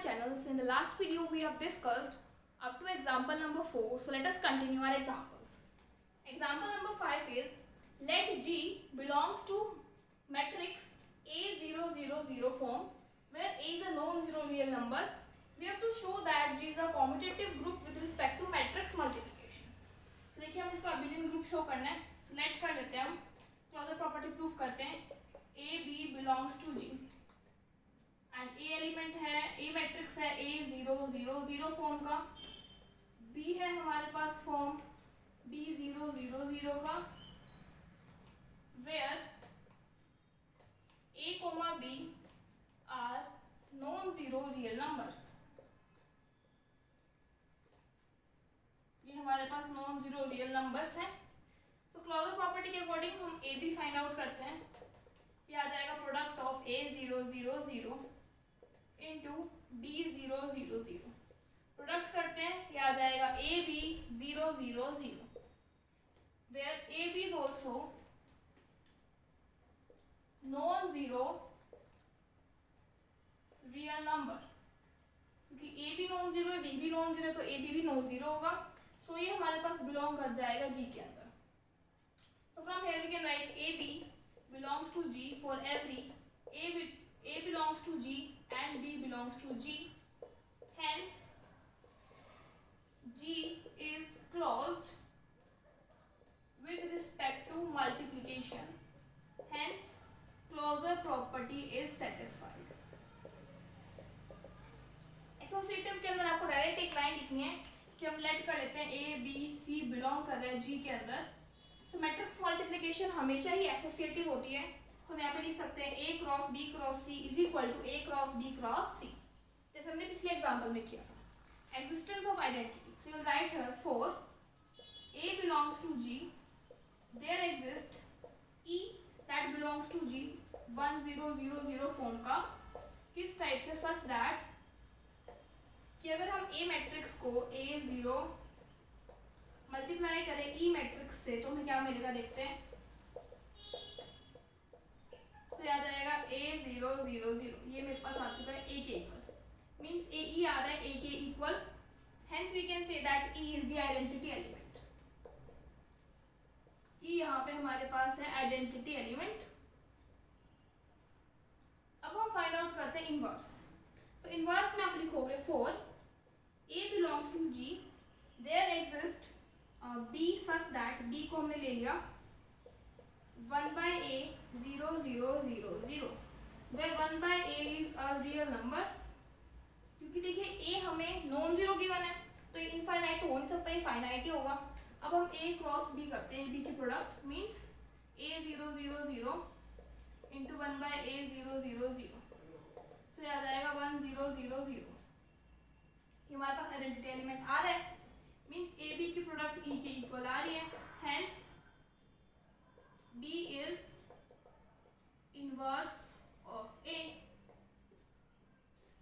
channel. So in the last video we have discussed up to example number 4. So let us continue our examples. Example number 5 is let G belongs to matrix A000 form where A is a non-zero real number. We have to show that G is a commutative group with respect to matrix multiplication. तो देखिए हम इसको abelian group show करना है. So let कर लेते हैं हम क्लोजर प्रॉपर्टी प्रूफ करते हैं. A B belongs to G and A element है, A मैट्रिक्स है A000 फॉर्म का, B है हमारे पास फॉर्म B000 का, where A, B are non zero real numbers. ये हमारे पास नॉन जीरो रियल नंबर्स हैं. तो क्लोजर प्रॉपर्टी के अकॉर्डिंग हम A B फाइंड आउट करते हैं. ये आ जाएगा product of A000 into B000. Product करते हैं, ये आ जाएगा AB000 where AB is also non zero real number. क्योंकि A भी नॉन जीरो है, B भी नॉन जीरो है, तो AB भी नॉन जीरो होगा. सो ये हमारे पास बिलोंग कर जाएगा G के अंदर. तो from here we can write AB belongs to G for every A belongs to G and B belongs to G. Hence, G is closed with respect to multiplication. Hence, closure property is satisfied. Associative के अंदर आपको direct एक line लिखनी है कि हम let कर लेते हैं A B C बिलोंग कर रहे हैं G के अंदर. तो मैट्रिक्स मल्टीप्लिकेशन हमेशा ही एसोसिएटिव होती है. तो हम यहाँ पे लिख सकते हैं A cross B cross C is equal to A cross B cross C, जैसे हमने पिछले एग्जांपल में किया था. Existence of identity. So you write here for A belongs to G there exist E that belongs to G 1000 form का. किस type से? Such that कि अगर हम A मैट्रिक्स को A0 मल्टीप्लाई करें E मैट्रिक्स से तो हमें क्या मिलेगा देखते हैं. तो आ जाएगा A000. ये मेरे पास आ चुका है A के इक्वल, मींस AE आ रहा है A के equal. Hence we can say that E is the identity element. E यहाँ पे हमारे पास है आइडेंटिटी एलिमेंट. अब हम फाइंड आउट करते हैं इनवर्स. तो इनवर्स में आप लिखोगे for A belongs to G there exist B such that B को हमने ले लिया 1/A 0 where 1/A is a real number. क्योंकि देखिए A हमें नॉन जीरो गिवन है तो ये इनफाइनाइट तो हो नहीं सकता, ये फाइनाइट ही होगा. अब हम A क्रॉस B करते हैं. B की product means A000 into 1/A 0 सो आ जाएगा 1000. ये हमारे पास आइडेंटिटी एलिमेंट आ रहा है, मींस A B की प्रोडक्ट E के इक्वल आ रही है. Hence B is inverse of A.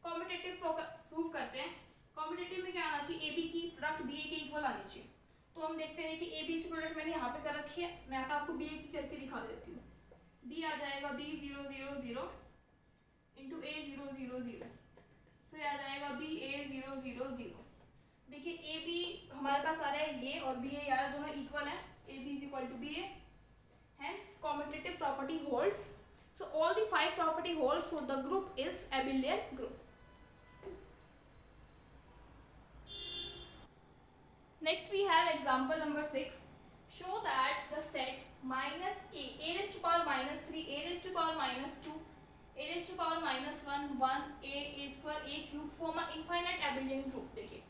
Competitive proof करते हैं. कॉम्पिटिटिव में क्या आना चाहिए? AB की प्रोडक्ट BA के इक्वल आनी चाहिए. तो हम देखते हैं कि AB की प्रोडक्ट मैंने यहाँ पे कर रखी है. मैं आपको BA की करके दिखा देती हूँ. B आ जाएगा B000 इंटू A000. सो ये आ जाएगा BA000. देखिए AB हमारे पास आ रहा है ये और BA यार दोनों इक्वल है. AB is equal to BA. Hence, commutative property holds. So all the 5 property holds. So the group is abelian group. Next we have example number 6. Show that the set minus a raised to power minus 3, a raised to power minus 2, a raised to power minus 1, 1, a square, a cube form a infinite abelian group. देखिए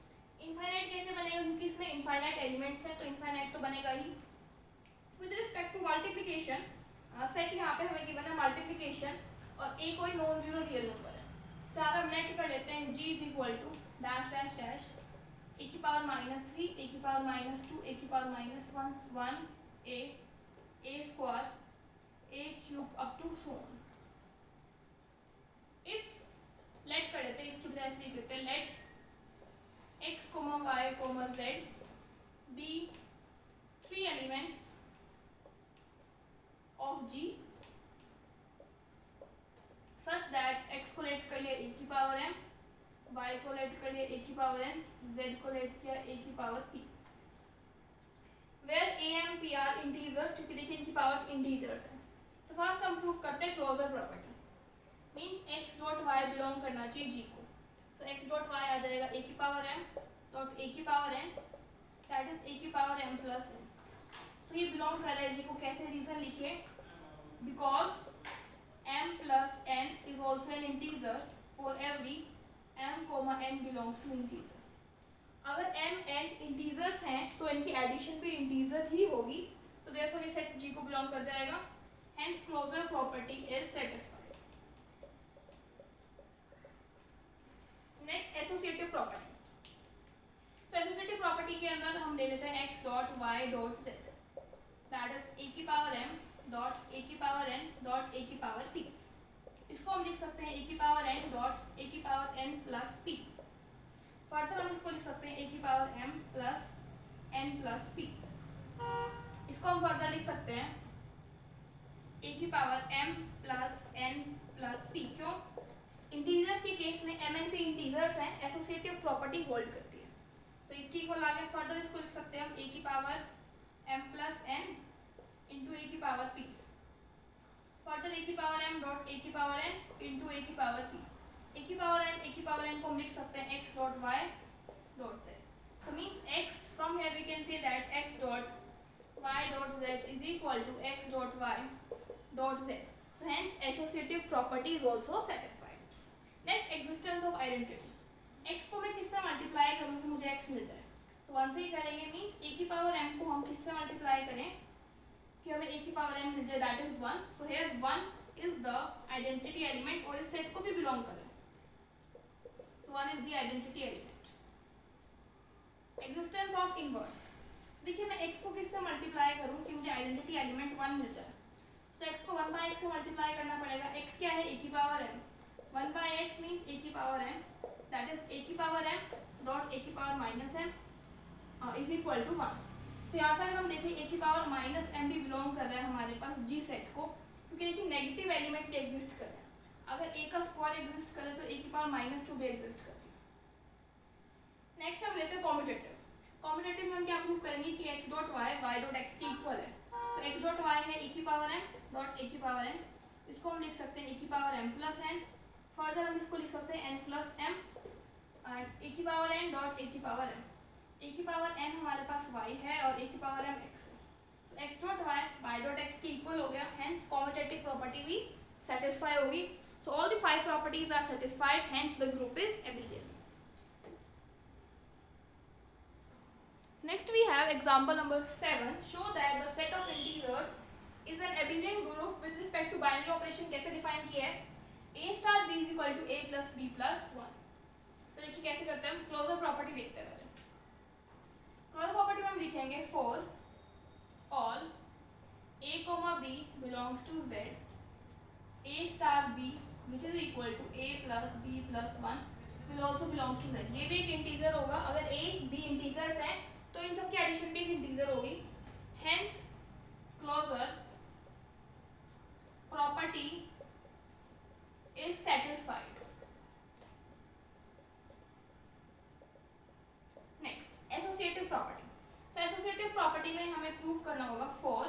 infinite कैसे बनेगा? क्योंकि इसमें infinite elements हैं तो infinite तो बनेगा ही. With respect to multiplication set यहाँ पे हमें गिवन है मल्टीप्लिकेशन और A कोई नॉन जीरो रियल नंबर है. सो यहाँ पे हम लेट कर लेते हैं G is equal to dash dash dash A की पावर माइनस 3, A की पावर माइनस 2, A की power minus 1, 1 A square, A cube up to so on. If let कर लेते हैं, इसकी बजाय से लिख लेते हैं let x, y, z be 3 elements of G such that x को लेट कर लिया e की पावर m, y y को लेट कर लिया a की पावर n, z को लेट किया a की power p, where a m p are integers, क्योंकि देखिए इनकी पावर्स इंटीजर्स हैं। तो फर्स्ट हम प्रूफ करते हैं closure property, means x dot y belong करना चाहिए g को। सो x डॉट y आ जाएगा a की पावर m डॉट a की power n, that is a की power m plus n। So ये बिलोंग कर रहा है g को। कैसे? रीजन लिखिए, because m plus n is also an integer for every m comma n belongs to integer. अगर m n इंटीजर्स हैं तो इनकी एडिशन भी इंटीजर ही होगी, तो देयरफॉर ये सेट g को बिलोंग कर जाएगा। Hence closure property is satisfied. Next associative property. So associative property के अंदर हम ले लेते हैं x dot y dot z, that is a की पावर m डॉट a की पावर n डॉट a की पावर p। इसको हम लिख सकते हैं a की पावर n डॉट a की power n plus p। Further हम इसको लिख सकते हैं a की power m plus n plus p। इसको हम फर्दर लिख सकते हैं a की power m plus n plus p। क्यों? इंटीजर्स के केस में m n p इंटीजर्स हैं, एसोसिएटिव प्रॉपर्टी होल्ड करती है। तो इसकी इक्वल आगे फर्दर इसको लिख सकते हैं हम a की power m plus n into a की पावर p। फर्दर a की पावर m डॉट a की पावर n इंटू a की पावर p। a की पावर m a की पावर n को हम लिख सकते हैं x dot y dot z। So means x, from here we can say that x dot y dot z is equal to x dot y dot z. So hence associative property is also satisfied. Next, existence of identity. x को मैं किससे multiply करूँ कि मुझे x मिल जाए? तो 1 से ही करेंगे, मीन्स a की पावर m को हम किससे मल्टीप्लाई करें कि हमें a की पावर m मिल जाए, that is 1। So here 1 is the identity element और इस सेट को भी बिलोंग करे। सो 1 is the identity element. Existence of inverse. देखिए मैं x को किससे मल्टीप्लाई करूं कि मुझे आइडेंटिटी एलिमेंट 1 मिल जाए। तो x को 1 बाय x से मल्टीप्लाई करना पड़ेगा। x क्या है? a की power m। 1 by x means a की power m, that is a की पावर m डॉट a की power minus m is equal to 1। So यहाँ से अगर हम देखें a की पावर माइनस m भी बिलोंग कर रहा है हमारे पास g सेट को, क्योंकि देखिए नेगेटिव एलिमेंट्स भी एग्जिस्ट कर रहे हैं। अगर a का स्क्वायर एग्जिस्ट करे तो a की पावर माइनस 2 भी एग्जिस्ट करती है। नेक्स्ट हम लेते हैं कॉम्यूटेटिव। कॉम्यूटेटिव में हम क्या प्रूव करेंगे कि x dot y y dot x के इक्वल है। सो x डॉट y है a की पावर m डॉट a की पावर n, इसको हम लिख सकते हैं a की power m plus n। Further हम इसको लिख सकते हैं n प्लस m a की पावर n डॉट a की पावर m। a की पावर n हमारे पास y है और a की पावर m x है। So x dot y dot x के इक्वल हो गया, हेंस कॉम्यूटेटिव प्रॉपर्टी भी सेटिस्फाई होगी। So all the 5 properties are satisfied, hence the group is abelian. Next we have example number 7. Show that the set of integers is an abelian group with respect to binary operation. कैसे define किया है? a star b is equal to a plus b plus 1. तो देखिए कैसे करते हैं हम, closure property देखते हैं पहले। क्लोजर प्रॉपर्टी में हम लिखेंगे for all a comma b belongs to z, a star b which is equal to a plus b plus 1 will also belongs to z. ये भी एक इंटीजर होगा। अगर a b इंटीजर्स हैं तो इन सब की एडिशन भी एक इंटीजर होगी। Hence closure property is satisfied. Next associative property. So associative property में हमें प्रूफ करना होगा for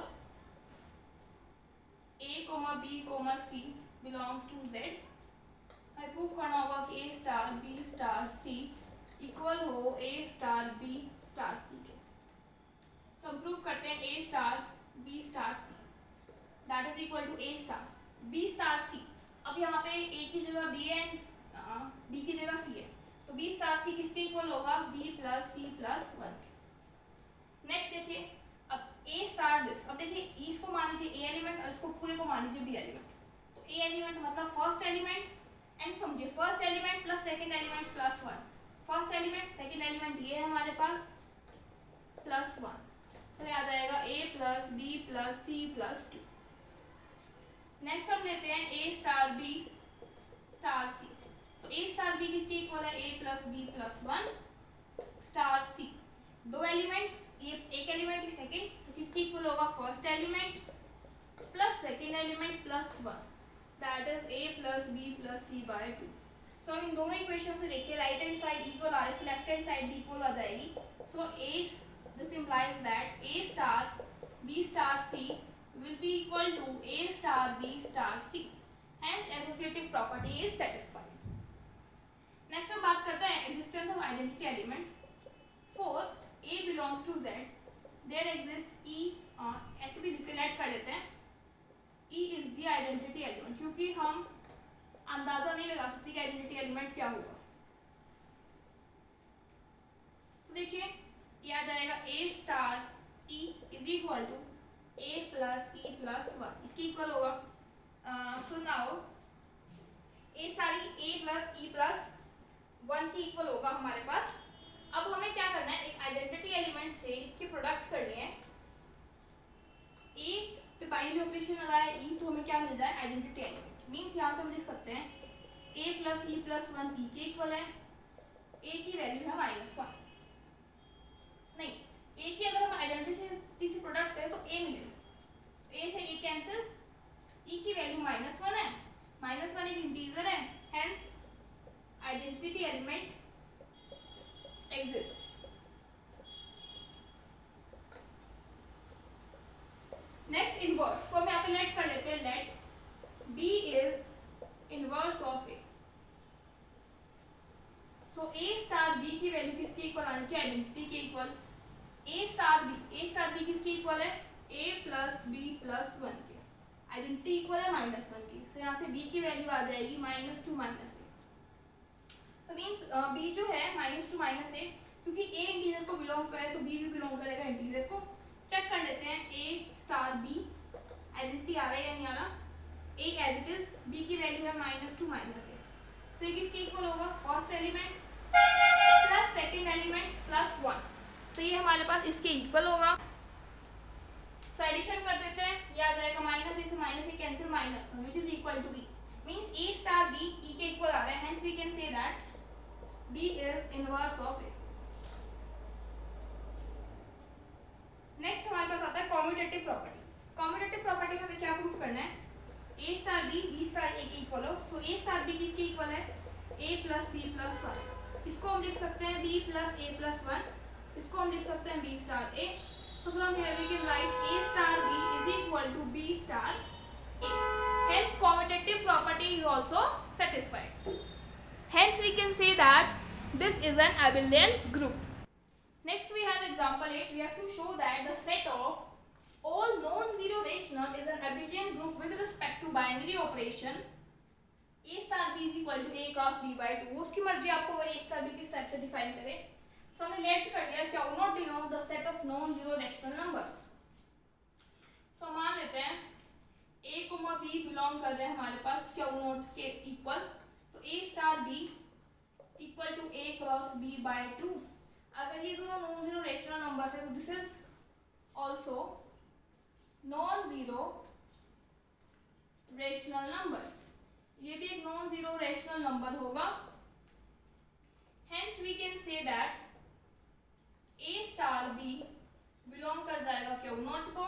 a comma b comma c belongs to z, हमें प्रूफ करना होगा कि a star b star c equal हो a star b star c के। तो हम प्रूफ करते हैं a star b star c that is equal to a star b star c। अब यहाँ पे a की जगह b है, b की जगह c है, तो b स्टार c किसके इक्वल होगा? b प्लस c प्लस 1 के। नेक्स्ट देखिए अब a स्टार दिस, अब देखिए इसको मान लीजिए a एलिमेंट और इसको पूरे को मान लीजिए b एलिमेंट। तो a एलिमेंट मतलब फर्स्ट एलिमेंट, एंड समझिए first element plus second element plus 1। First element second element ये है हमारे पास प्लस 1, तो आ जाएगा a plus b plus c plus 2। Next हम लेते हैं a star b star c। तो a स्टार b किसके इक्वल है? a plus b plus 1 star c। दो एलिमेंट, ये एक एलिमेंट की सेकंड, तो किसके इक्वल होगा? First element plus second element plus 1, that is a plus b plus c by 2। So इन दोनों इक्वेशन से देखिए राइट हैंड साइड इक्वल आ रहा है, लेफ्ट हैंड साइड भी इक्वल आ जाएगी. So a this implies that a star b star c will be equal to a star b star c. Hence associative property is satisfied. Next हम बात करते हैं existence of identity element. For a belongs to z, there exists e. ऐसे भी declare कर लेते हैं e is the identity element, क्योंकि हम अंदाजा नहीं लगा सकते कि आइडेंटिटी एलिमेंट क्या होगा. तो देखिए ये आ जाएगा a star e is equal to a plus e plus 1, इसकी इक्वल होगा. So now a star a plus e plus 1 की इक्वल होगा हमारे पास. अब हमें क्या करना है, एक आइडेंटिटी एलिमेंट से इसकी प्रोडक्ट करनी है. a पे बाइनरी ऑपरेशन लगाया e तो हमें क्या मिल जाए, आइडेंटिटी एलिमेंट. मींस यहाँ से हम लिख सकते हैं a plus e plus 1 e के इक्वल है. a की वैल्यू है -1. नहीं, a की अगर हम आइडेंटिटी से प्रोडक्ट करें तो a मिलेगा. a से a कैंसिल, e की वैल्यू -1 है. -1 एक इंटीजर है, hence identity element exists. Next inverse. तो हम यहाँ पे लेट कर लेते हैं, let b is inverse of a. So a star b की वैल्यू किसके इक्वल आनी चाहिए, आइडेंटिटी के इक्वल. a स्टार b किसके इक्वल है, a प्लस b प्लस 1 के. आइडेंटिटी इक्वल है -1 की. सो यहाँ से b की वैल्यू आ जाएगी -2 -a. तो मीन्स b जो है -2 -a, क्योंकि a इंटीजर को बिलोंग करे तो b भी बिलोंग करेगा इंटीजर को. चेक कर लेते हैं a स्टार b आइडेंटिटी आ रहा है या नहीं आ रहा. a as it is, b की वैल्यू है -2 -a. सो ये किसके इक्वल होगा, first element plus second element plus 1. तो ये हमारे पास इसके इक्वल होगा. सो एडिशन कर देते हैं, ये आ जाएगा -a से -a cancel -1 which is equal to b. Means a star b e के इक्वल आ रहा है, hence we can say that b is inverse of a. Next हमारे पास आता है कॉम्यूटेटिव प्रॉपर्टी. कॉम्यूटेटिव प्रॉपर्टी में हमें क्या प्रूफ करना है, a star b star a के इक्वल हो. सो a स्टार b किसके इक्वल है, a प्लस b प्लस 1. इसको हम लिख सकते हैं b प्लस a प्लस 1. इसको हम लिख सकते हैं b star a. So from here we can write a star b is equal to b star a. Hence commutative property is also satisfied. Hence we can say that this is an abelian group. Next we have example 8. We have to show that the set of all non-zero rational is an abelian group with respect to binary operation a star b is equal to a cross b by 2. उसकी मर्जी आपको वही a star b किस type से define करें. तो हमने let कर लिया क्या naught denote the set of non zero rational numbers. So मान लेते हैं a कोमा b बिलोंग कर रहे हैं हमारे पास क्या नॉट के equal. So a star b equal to a cross b by 2. अगर ये दोनों नॉन जीरो रैशनल नंबर्स है तो this is also non zero rational number. ये भी एक नॉन जीरो रैशनल नंबर होगा. Hence we can say that a star b belong कर जाएगा क्यू नॉट को.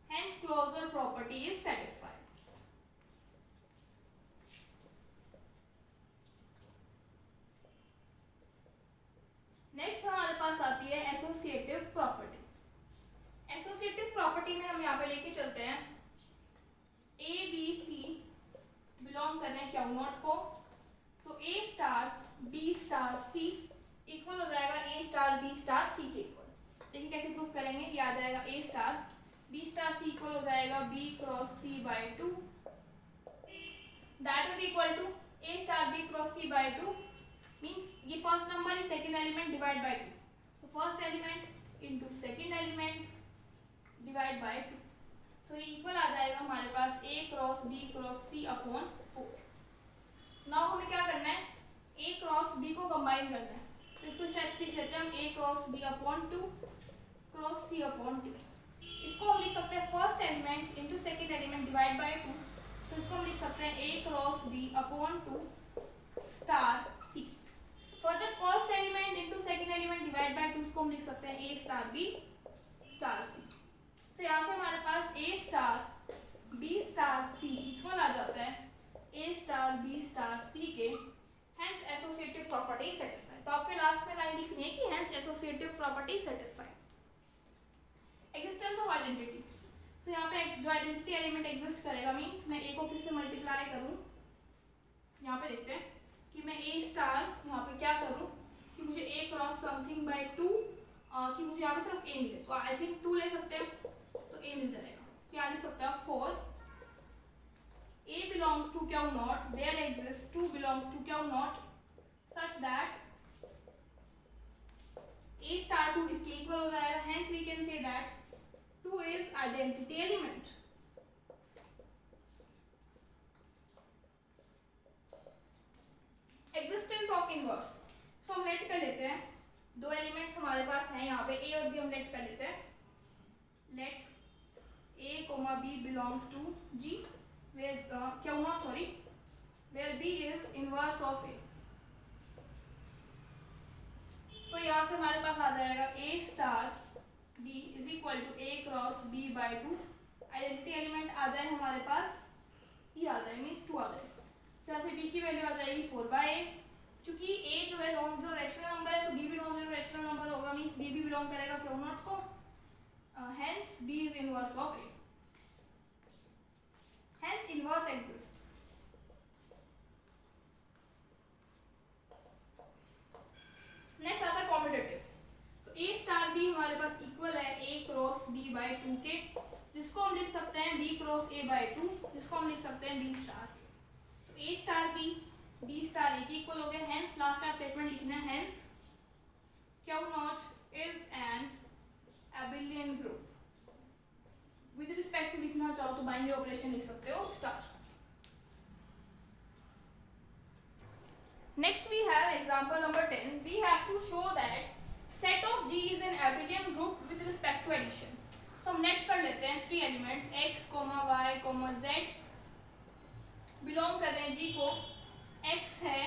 Hence closure property is satisfied. Next हमारे पास आती है एसोसिएटिव प्रॉपर्टी. एसोसिएटिव प्रॉपर्टी में हम यहाँ पे लेके चलते हैं a b c बिलोंग कर रहे हैं क्यू नॉट को. So a star b star c equal हो जाएगा a star b star c के इक्वल. देखिए कैसे प्रूफ करेंगे. ये आ जाएगा a star b star c equal हो जाएगा b cross c by 2. That is equal to a star b cross c by 2. Means ये first number is second element divide by 2. So first element into second element divide by 2. सो ये equal आ जाएगा हमारे पास a cross b cross c upon 4. Now हमें क्या करना है, a cross b को कंबाइन करना है. तो इसको स्टेप्स लिख लेते हैं हम. a cross b upon 2 cross c upon 2. इसको हम लिख सकते हैं first element into second element divide by 2. तो इसको हम लिख सकते हैं a cross b upon 2 star c. Further first element into second element divide by 2 इसको हम लिख सकते हैं a star b star c. So यहाँ से हमारे पास a star b star c equal आ जाता है a star b star c के. Property is satisfied. तो आपके लास्ट में लाइन लिखनी है कि hence associative property is satisfied. Existence of identity. So यहाँ पे जो आइडेंटिटी एलिमेंट एग्जिस्ट करेगा मीन्स मैं ए को किससे मल्टीप्लाई करूँ, यहाँ पे देखते हैं कि मैं ए स्टार यहाँ पे क्या करूँ कि मुझे ए क्रॉस समथिंग बाय 2 कि मुझे यहाँ पे सिर्फ ए मिले, तो आई थिंक 2 ले सकते हैं तो ए मिल जाएगा। तो यहाँ लिख सकते हैं for a belongs to Q naught there exist 2 belongs to Q naught such that a star 2 इसके इक्वल हो जाएगा, hence we can say that 2 is identity element. Existence of inverse. So हम लेट कर लेते हैं, दो एलिमेंट्स हमारे पास हैं यहाँ पे ए और बी, हम लेट कर लेते हैं। Let a comma b belongs to G where क्या naught sorry where b is inverse of a. तो यहाँ से हमारे पास आ जाएगा a star b is equal to a cross b by 2। Identity element आ जाए हमारे पास, ये आ जाए मीन्स 2 आ जाए। तो यहाँ से बी की वैल्यू आ जाएगी 4/a, क्योंकि ए जो है नॉन जीरो रेशनल नंबर है तो बी भी नॉन जीरो रेशनल नंबर होगा, मीन्स बी भी बिलोंग करेगा क्यू नॉट को, hence b is inverse of a, hence inverse exists. Next आता है commutative. So a star b हमारे पास इक्वल है ए क्रॉस बी बाय 2 के, जिसको हम लिख सकते हैं बी क्रॉस ए बाय 2, जिसको हम लिख सकते हैं B star. So a star b star ए के इक्वल हो गए, हेंस लास्ट टाइम स्टेटमेंट लिखना है, hence Q not is an abelian group. With respect to लिखना चाहो तो बाइनरी ऑपरेशन लिख सकते हो star. Next we have example number 10. We have to show that set of G is an abelian group with respect to addition. So हम let कर लेते हैं 3 elements x, y, z belong कर रहे हैं G को। x है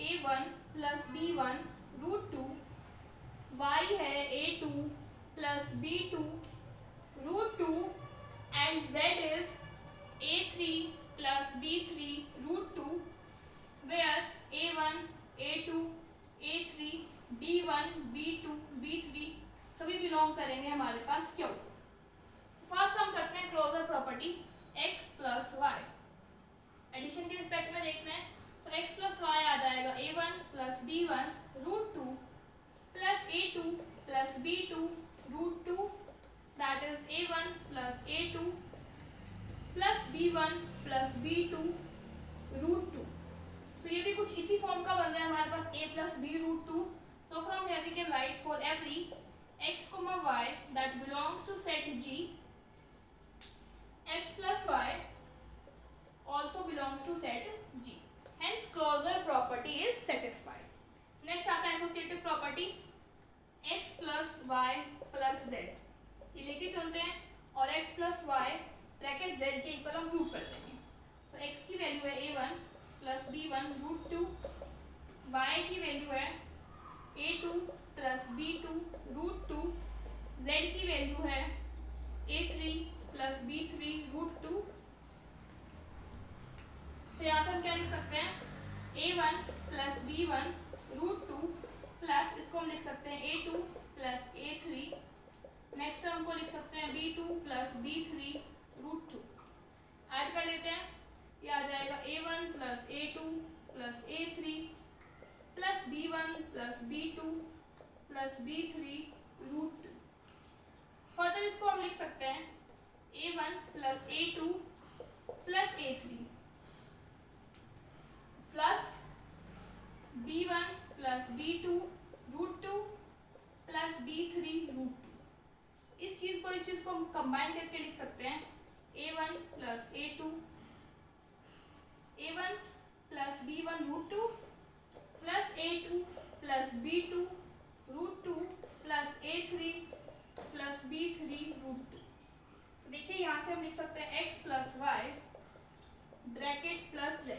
a1 plus b1 root 2, y है a2 plus b2 root 2 and z is a3 plus b3 root 2 where a1 a2 a3 b1 b2 b3 सभी बिलोंग करेंगे हमारे पास क्यों। फर्स्ट हम करते हैं closure property x plus y, addition के respect में देखते हैं। सो x प्लस वाई आ जाएगा a1 plus b1 root 2 plus a2 plus b2 root 2 that is a1 plus a2 plus b1 plus b2 root 2। तो ये भी कुछ इसी फॉर्म का बन रहा है हमारे पास a plus b root 2। So from here we can write for every x, y that belongs to set G, x plus y also belongs to set G. Hence closure property is satisfied. Next आता है associative property x plus y plus z। ये लेके चलते हैं और x plus y bracket z के equal हम prove कर देंगे। So x की वैल्यू है a1 plus b1 root 2, y की वैल्यू है a2 plus b2 root 2, z की वैल्यू है a3 प्लस b3 रूट 2। तो यहाँ से हम क्या लिख सकते हैं a1 plus b1 root 2 plus इसको हम लिख सकते हैं a2 plus a3, next term को लिख सकते हैं b2 plus b3 root 2। Add कर लेते हैं, ये आ जाएगा a1 plus a2 plus a3 plus b1 plus b2 plus b3 root 2। Further इसको हम लिख सकते हैं a1 plus a2 plus a3 plus b1 plus b2 root 2 plus b3 root 2। इस चीज को हम कंबाइन करके लिख सकते हैं a1 plus a2 a1 plus b1 root 2 plus a2 plus b2 root 2 plus a3 plus b3 root 2। तो देखिए यहाँ से हम लिख सकते हैं x plus y bracket plus z,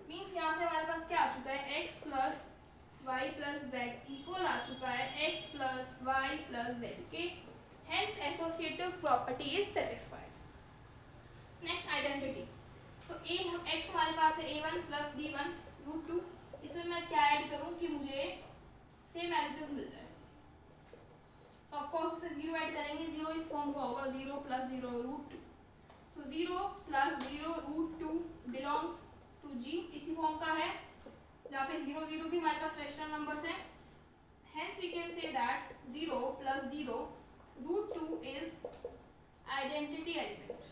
means यहाँ से हमारे पास क्या आ चुका है x plus y plus z equal आ चुका है x plus y plus z के, hence associative property is satisfied. Next identity. So x हमारे पास है a1 प्लस b1 रूट 2, इसमें मैं मैं क्या ऐड करूं कि मुझे सेम एलसीएम मिल जाए। तो ऑफ कोर्स इसमें 0 ऐड करेंगे, 0 इस फॉर्म का होगा 0 + 0 √2। सो 0 + 0 √2 बिलोंग्स टू G, इसी फॉर्म का है जहाँ पे 0 0 भी हमारे पास रेशनल नंबर्स हैं। Hence we can say that 0 + 0 √2 is identity element.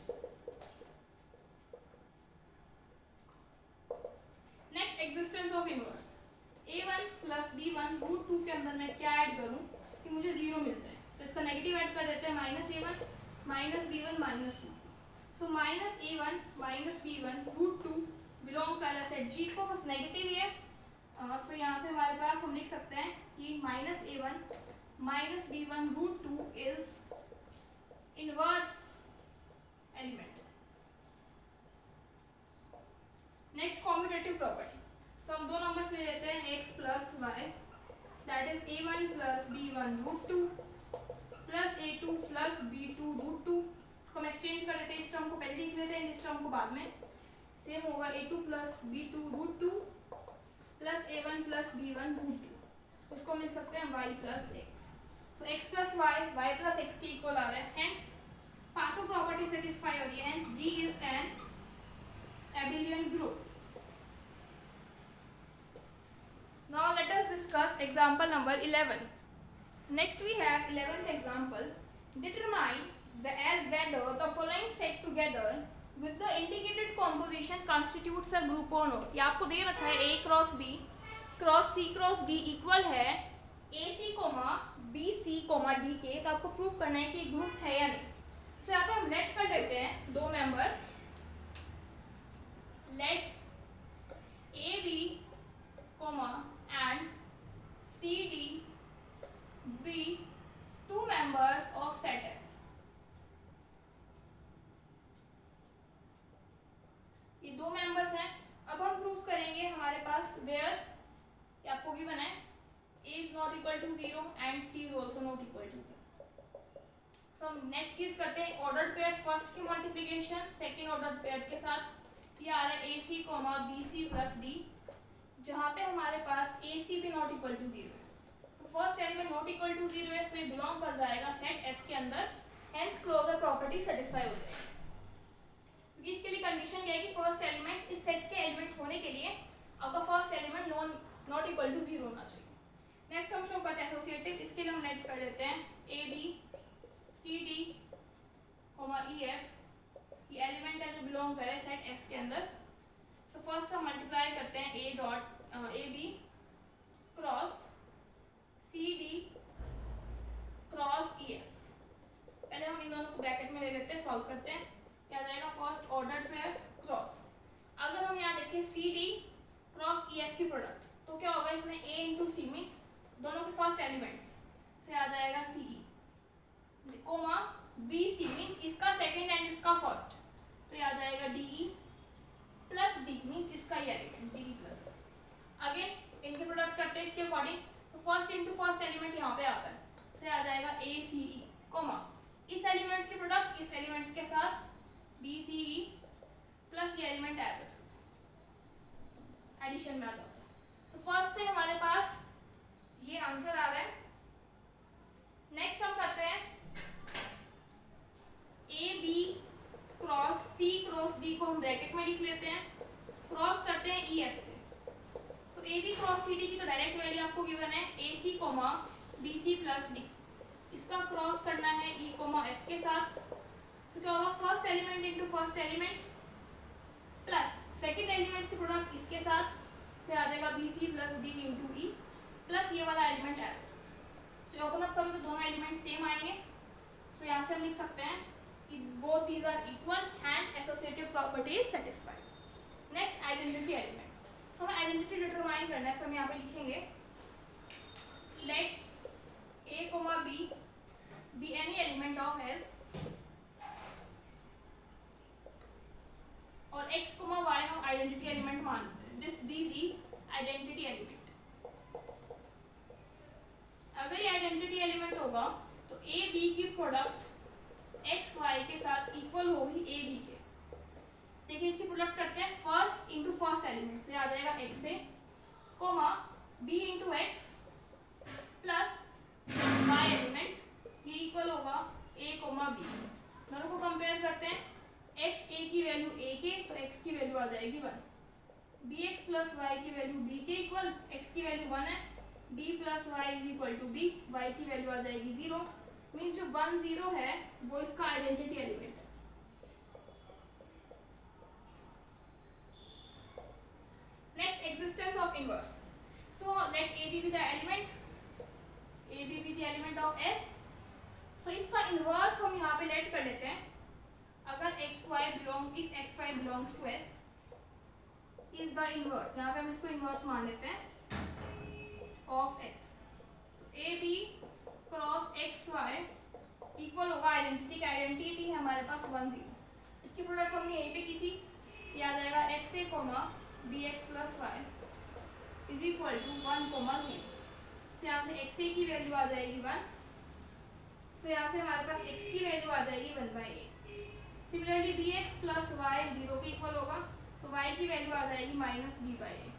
Next existence of inverse. a1 + b1 √2 के अंदर मैं क्या ऐड करूं कि मुझे 0 मिल जाए। तो इसका नेगेटिव ऐड कर देते हैं, -a1 - b1 -2। सो -a1 - b1 √2 बिलोंग पहला सेट G को, बस नेगेटिव ही है। सो यहाँ से हमारे पास हम लिख सकते हैं कि -a1 - b1 √2 is inverse element. Next commutative property. So हम दो नंबर्स ले लेते हैं x + y, that is a1 + b1 √2 + a2 + b2 √2। इसको हम एक्सचेंज कर देते हैं, इस टर्म को पहले लिख लेते हैं, इस टर्म को बाद में। सेम होगा a2 + b2 √2 + a1 + b1 √2। उसको हम लिख सकते हैं y + x। सो x + y + x के इक्वल आ रहा है। हेंस पांचों प्रॉपर्टी सेटिस्फाई हो रही है। Hence G is an abelian group. Now let us discuss example number 11. Next we have 11th example. Determine as whether the following set together with the indicated composition constitutes a group or not. ये आपको दे रखा है A × B × C × D equal है AC, BC, D के। तो आपको proof करना है कि ग्रुप है या नहीं। तो यहाँ पे हम लेट कर देते हैं दो members, let AB, and CD be two members of set S. ये दो मेंबर्स हैं। अब हम प्रूफ करेंगे हमारे पास वेयर आपको भी बना है A is not equal to 0 and C is also not equal to 0. So हम नेक्स्ट चीज करते हैं, ऑर्डर्ड पेयर फर्स्ट की मल्टीप्लिकेशन सेकंड ऑर्डर्ड पेयर के साथ। ये आ रहा है AC, BC + D, जहाँ पे हमारे पास AC भी नॉट इक्वल टू 0 है। तो first element not equal to 0 है, सो ये बिलोंग कर जाएगा सेट S के अंदर। हेंस क्लोजर प्रॉपर्टी सेटिस्फाई हो जाएगी, क्योंकि इसके लिए कंडीशन क्या है कि फर्स्ट एलिमेंट इस सेट के एलिमेंट होने के लिए आपका first element not equal to 0 होना चाहिए। नेक्स्ट हम शो करते हैं एसोसिएटिव। इसके लिए हम नेट कर लेते हैं AB, CD, EF, ये एलिमेंट है जो बिलोंग करे सेट S के अंदर। सो फर्स्ट हम मल्टीप्लाई करते हैं AB cross CD cross EF। पहले हम इन दोनों को ब्रैकेट में ले लेते हैं, सॉल्व करते हैं। क्या आ जाएगा फर्स्ट ऑर्डर पेयर क्रॉस। अगर हम यहाँ देखें CD क्रॉस EF की प्रोडक्ट, तो क्या होगा इसमें A × C मीन्स दोनों के फर्स्ट एलिमेंट्स, तो आ जाएगा CE, BC मीन्स इसका सेकंड एंड इसका फर्स्ट, तो ये आ जाएगा DE + D मीन्स इसका ये एलिमेंट DE + अगेन इनके प्रोडक्ट करते हैं इसके अकॉर्डिंग। तो फर्स्ट इनटू फर्स्ट एलिमेंट यहाँ पे आता है, तो आ जाएगा ACE, इस एलिमेंट के प्रोडक्ट इस एलिमेंट के साथ BCE + ये एलिमेंट एडिशन में आ जाता है। तो फर्स्ट से हमारे पास ये आंसर आ रहा है। नेक्स्ट हम करते हैं AB cross C cross D को हम ब्रैकेट में लिख लेते हैं, क्रॉस करते हैं EF से। सो AB क्रॉस CD की तो डायरेक्ट वैल्यू आपको गिवन है AC, BC + D। इसका क्रॉस करना है E, F के साथ। सो क्या होगा first element into first element plus second element की प्रोडक्ट इसके साथ, से आ जाएगा BC + D × E प्लस ये वाला एलिमेंट है। सो ओपन अप करोगे दोनों एलिमेंट सेम आएंगे। सो यहाँ से हम लिख सकते हैं कि both these are equal and associative property is satisfied. Next identity element. So हमें identity determine करना है। सो हम यहाँ पे लिखेंगे let A, B be any element of S और X, Y हम identity element मानते हैं। This be the identity element. अगर ये आइडेंटिटी एलिमेंट होगा तो A B की प्रोडक्ट X Y के साथ इक्वल होगी A B के। देखिए इसकी प्रोडक्ट करते हैं फर्स्ट इनटू फर्स्ट एलिमेंट, से आ जाएगा X से comma b into x plus y element, ये इक्वल होगा a कोमा b। दोनों को कंपेयर करते हैं, x a की वैल्यू a के, तो x की वैल्यू आ जाएगी 1, bx प्लस y की वैल्यू b के इक्वल, x की वैल्यू 1 है, b plus y is equal to b, y की वैल्यू आ जाएगी 0। मीन्स जो 1 0 है वो इसका आइडेंटिटी एलिमेंट है। Next, existence of inverse. So let AB be the element, AB be the element of S. So इसका inverse हम यहाँ पे let कर लेते हैं। अगर if xy belongs to S is the inverse, यहाँ पे हम इसको inverse मान लेते हैं of S. So AB cross xy equal होगा आइडेंटिटी की आइडेंटिटी है हमारे पास 1 0। इसकी प्रोडक्ट हमने यहीं पे की थी, ये आ जाएगा x a comma b x plus y is equal to 1 comma 0। से यहाँ से एक्स ए की वैल्यू आ जाएगी 1, से यहाँ से हमारे पास एक्स की वैल्यू आ जाएगी 1 by a. Similarly b x plus y 0 के इक्वल होगा, तो वाई की वैल्यू आ जाएगी minus b by a.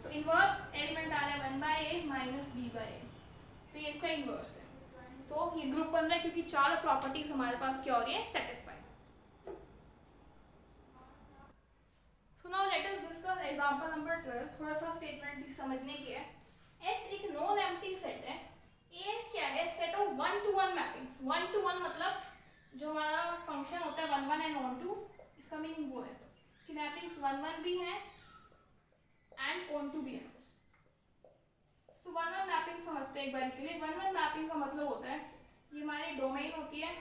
So inverse element आ रहा है 1 by a minus b by a. So ये इसका इनवर्स है। सो ये ग्रुप बन रहा है क्योंकि चार प्रॉपर्टीज हमारे पास क्या हो रही है, satisfied. So now let us discuss example number 12। थोड़ा सा स्टेटमेंट समझने की है। एस एक नॉन एम्प्टी सेट है। एस क्या है, set of 1 to 1 mappings. 1 to 1 मतलब जो हमारा फंक्शन होता है 1 1 एंड ऑन टू, इसका मीनिंग वो है कि मैपिंग्स 1 1 भी हैं एंड ऑन टू भी है। तो 1 1 मैपिंग समझते हैं एक बार के लिए। 1 1 मैपिंग का मतलब होता है ये हमारी डोमेन होती है,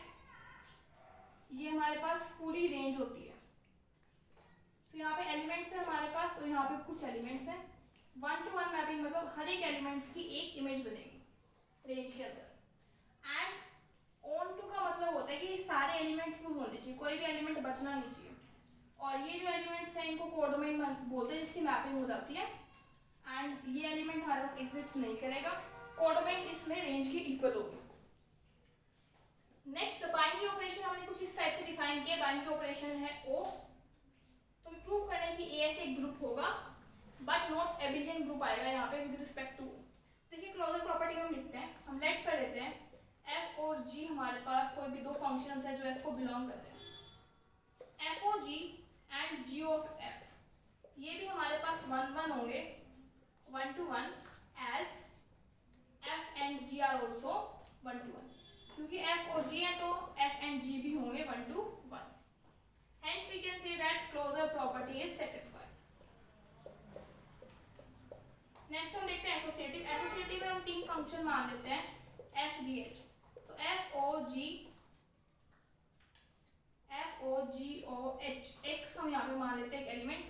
ये हमारे पास पूरी रेंज होती है। तो यहाँ पे एलिमेंट्स है हमारे पास और यहाँ पे कुछ एलिमेंट्स हैं। 1 to 1 मैपिंग मतलब हर एक एलिमेंट की एक इमेज बनेगी रेंज के अंदर। एंड ऑन टू का मतलब होता है कि सारे एलिमेंट्स यूज होने चाहिए, कोई भी एलिमेंट बचना नहीं चाहिए। और ये जो एलिमेंट्स हैं इनको कोडोमेन बोलते हैं, जिसकी मैपिंग हो जाती है। एंड ये एलिमेंट हमारे पास एग्जिस्ट नहीं करेगा, कोडोमेन इसमें रेंज के इक्वल होगी। नेक्स्ट बाइनरी ऑपरेशन हमने कुछ इस टाइप से डिफाइन किया। बाइनरी ऑपरेशन है ओ, तो प्रूव करना है कि एएस एक ग्रुप होगा बट नॉट एबिलियन ग्रुप आएगा यहाँ पे विद रिस्पेक्ट टू। देखिए क्लोजर प्रॉपर्टी में हम लिखते हैं, हम लेट कर लेते हैं एफ और जी हमारे पास कोई भी दो फंक्शंस है जो एस को बिलोंग करते हैं। F o g and g of f, ये भी हमारे पास 1 1 होंगे 1 to 1 as f and g are also 1 to 1, क्योंकि f और g है तो f and g भी होंगे 1 to 1। Hence we can say that closure property is satisfied. Next हम देखते हैं एसोसिएटिव। एसोसिएटिव में हम तीन फंक्शन मान लेते हैं f g h। So f o g o h, x हम यहाँ पे मान लेते हैं एक एलिमेंट,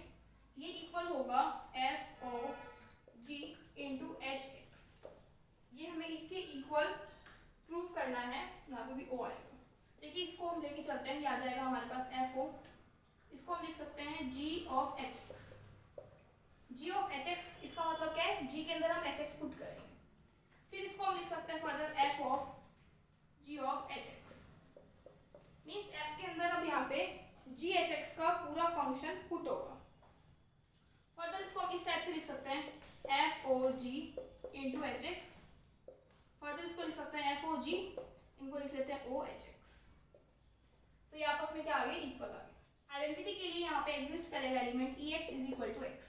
ये इक्वल होगा f o g into H x. ये हमें इसके इक्वल प्रूव करना है, यहाँ पे भी ओ आएगा। देखिए इसको हम लेके चलते हैं, ये आ जाएगा हमारे पास एफ ओ, इसको हम लिख सकते हैं g of h x. G of h x इसका मतलब क्या है, जी के अंदर हम एच एक्स पुट करेंगे। फिर इसको हम लिख सकते हैं further f of g of h x. Means f के अंदर अब यहाँ पे जी एच एक्स का पूरा फंक्शन पुट होगा। फर्दर इसको हम इस टाइप से लिख सकते हैं एफ ओ जी इंटू एच एक्स। फर्दर इसको लिख सकते हैं एफ ओ जी, इनको लिख लेते हैं ओ एच एक्स। तो ये आपस में क्या आ गए, इक्वल आ गए। आइडेंटिटी के लिए यहाँ पे एग्जिस्ट करेगा element e x is equal to x.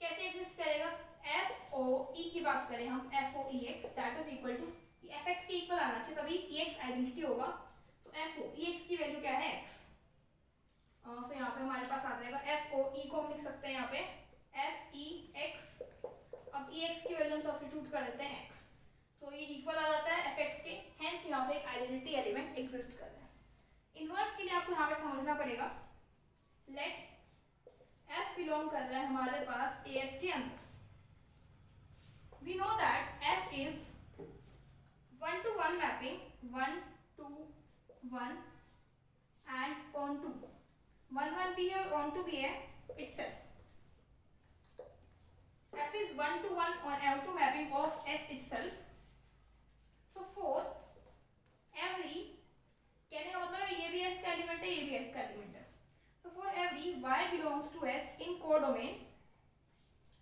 कैसे एग्जिस्ट करेगा, एफ ओ ई की बात करें हम, f o e x that is equal to f x के इक्वल आना चाहिए, तभी ई एक्स आइडेंटिटी होगा। So f o e x की वैल्यू क्या है, एक्स। सो यहाँ पे हमारे पास आ जाएगा एफ ओ ई को हम लिख सकते हैं यहाँ पे एफ ई एक्स। अब ई एक्स की वैल्यू हम सब्स्टिट्यूट कर देते हैं एक्स, सो ये इक्वल आ जाता है एफ एक्स के। हेंस यहाँ पे एक आइडेंटिटी एलिमेंट एग्जिस्ट कर रहा है। इनवर्स के लिए आपको यहाँ पे समझना पड़ेगा, लेट एफ बिलोंग कर रहा है हमारे पास ए एस के अंदर। We know that f is 1 to 1 mapping, 1 to 1 and onto. 1 1 भी है और ऑन टू भी है itself. F is 1 to 1 on L2 mapping of S itself. So for every, कहने का मतलब है ये भी S का एलिमेंट है, ये भी S का एलिमेंट है। So for every y belongs to S in codomain,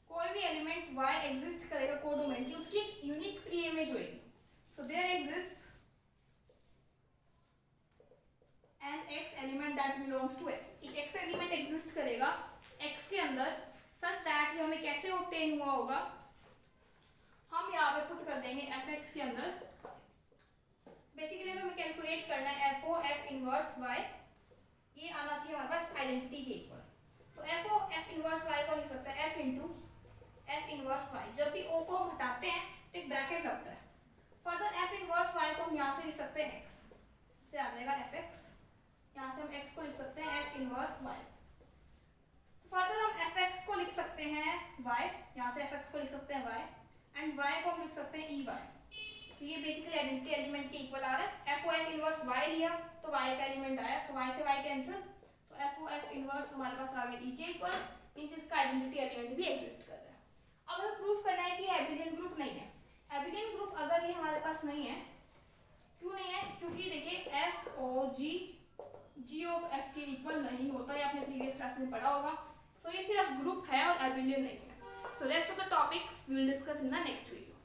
कोई भी एलिमेंट y सच दैट ये हमें कैसे ऑब्टेन हुआ होगा, हम यहाँ पे पुट कर देंगे एफ एक्स के अंदर। बेसिकली हमें कैलकुलेट करना है f o f inverse y, ये आना चाहिए हमारे पास आइडेंटिटी के equal. So f o f inverse y को लिख सकते हैं f into f inverse y. जब भी ओ को हम हटाते हैं तो एक ब्रैकेट लगता है। फर्दर एफ इनवर्स वाई को हम यहाँ से लिख सकते हैं एक्स, से आ जाएगा एफ एक्स, यहाँ से हम एक्स को लिख सकते हैं एफ इनवर्स वाई। फर्दर हम एफ एक्स को लिख सकते हैं वाई, यहाँ से एफ एक्स को लिख सकते हैं वाई, एंड वाई को हम लिख सकते हैं ई वाई। तो ये बेसिकली आइडेंटिटी एलिमेंट के इक्वल आ रहा है। F o f inverse y लिया तो वाई का एलिमेंट आया, सो वाई से वाई कैंसिल, तो एफ ओ एफ इनवर्स हमारे पास आ गया ई के इक्वल, मींस इसका आइडेंटिटी एलिमेंट भी एग्जिस्ट कर रहा है। अब हमें प्रूफ करना है कि एबिलियन ग्रुप नहीं है। एबिलियन ग्रुप अगर ये हमारे पास नहीं है, क्यों नहीं है, क्योंकि देखिए f o g g of f के इक्वल नहीं होता है, आपने प्रीवियस क्लास में पढ़ा होगा। सो ये सिर्फ ग्रुप है और एबिलियन नहीं है। So rest of the topics we will discuss in the next video.